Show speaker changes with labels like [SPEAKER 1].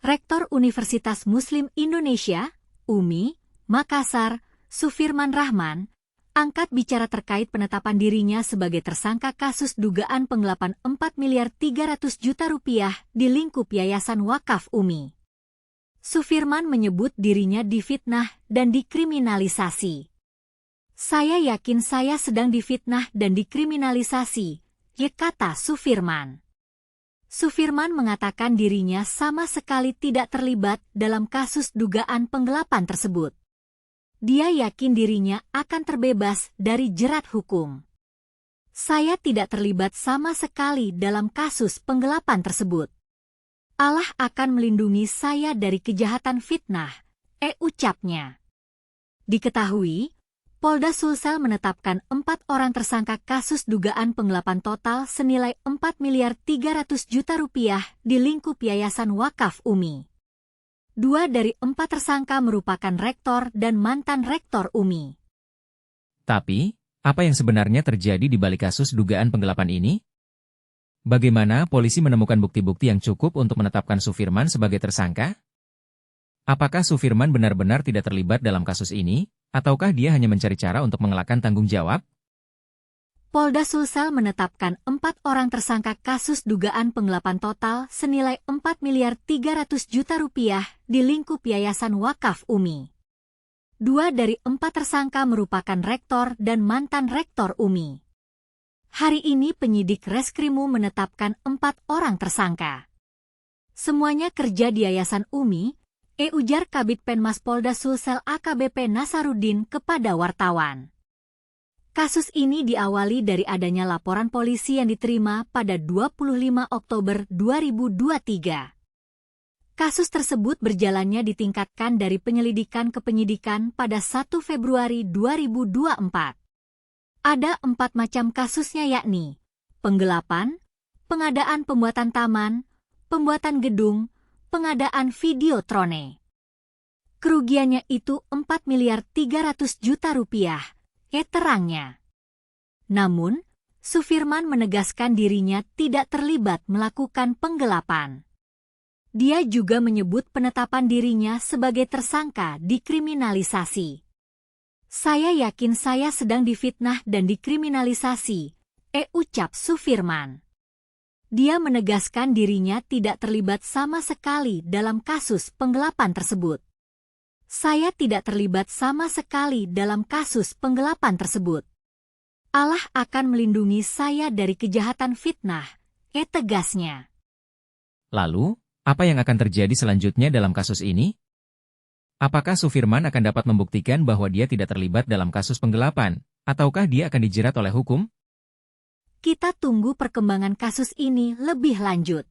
[SPEAKER 1] Rektor Universitas Muslim Indonesia, UMI, Makassar, Sufirman Rahman, angkat bicara terkait penetapan dirinya sebagai tersangka kasus dugaan penggelapan 4.300 juta rupiah di lingkup Yayasan Wakaf UMI. Sufirman menyebut dirinya difitnah dan dikriminalisasi. "Saya yakin saya sedang difitnah dan dikriminalisasi," kata Sufirman. Sufirman mengatakan dirinya sama sekali tidak terlibat dalam kasus dugaan penggelapan tersebut. Dia yakin dirinya akan terbebas dari jerat hukum. "Saya tidak terlibat sama sekali dalam kasus penggelapan tersebut. Allah akan melindungi saya dari kejahatan fitnah," ucapnya. Diketahui, Polda Sulsel menetapkan 4 orang tersangka kasus dugaan penggelapan total senilai 4.300 juta rupiah di lingkup Yayasan Wakaf UMI. 2 dari 4 tersangka merupakan rektor dan mantan rektor UMI.
[SPEAKER 2] Tapi, apa yang sebenarnya terjadi di balik kasus dugaan penggelapan ini? Bagaimana polisi menemukan bukti-bukti yang cukup untuk menetapkan Sufirman sebagai tersangka? Apakah Sufirman benar-benar tidak terlibat dalam kasus ini, ataukah dia hanya mencari cara untuk mengelakkan tanggung jawab?
[SPEAKER 1] Polda Sulsel menetapkan 4 orang tersangka kasus dugaan penggelapan total senilai 4.300 juta rupiah di lingkup Yayasan Wakaf UMI. 2 dari 4 tersangka merupakan rektor dan mantan rektor UMI. Hari ini penyidik Reskrimu menetapkan 4 orang tersangka. Semuanya kerja di Yayasan UMI, ujar Kabid Penmas Polda Sulsel AKBP Nasaruddin kepada wartawan. Kasus ini diawali dari adanya laporan polisi yang diterima pada 25 Oktober 2023. Kasus tersebut berjalannya ditingkatkan dari penyelidikan ke penyidikan pada 1 Februari 2024. Ada 4 macam kasusnya yakni penggelapan, pengadaan pembuatan taman, pembuatan gedung, pengadaan videotrone. Kerugiannya itu 4.300 juta rupiah. Terangnya. Namun, Sufirman menegaskan dirinya tidak terlibat melakukan penggelapan. Dia juga menyebut penetapan dirinya sebagai tersangka dikriminalisasi. "Saya yakin saya sedang difitnah dan dikriminalisasi," ucap Sufirman. Dia menegaskan dirinya tidak terlibat sama sekali dalam kasus penggelapan tersebut. "Saya tidak terlibat sama sekali dalam kasus penggelapan tersebut. Allah akan melindungi saya dari kejahatan fitnah," tegasnya.
[SPEAKER 2] Lalu, apa yang akan terjadi selanjutnya dalam kasus ini? Apakah Sufirman akan dapat membuktikan bahwa dia tidak terlibat dalam kasus penggelapan, ataukah dia akan dijerat oleh hukum?
[SPEAKER 1] Kita tunggu perkembangan kasus ini lebih lanjut.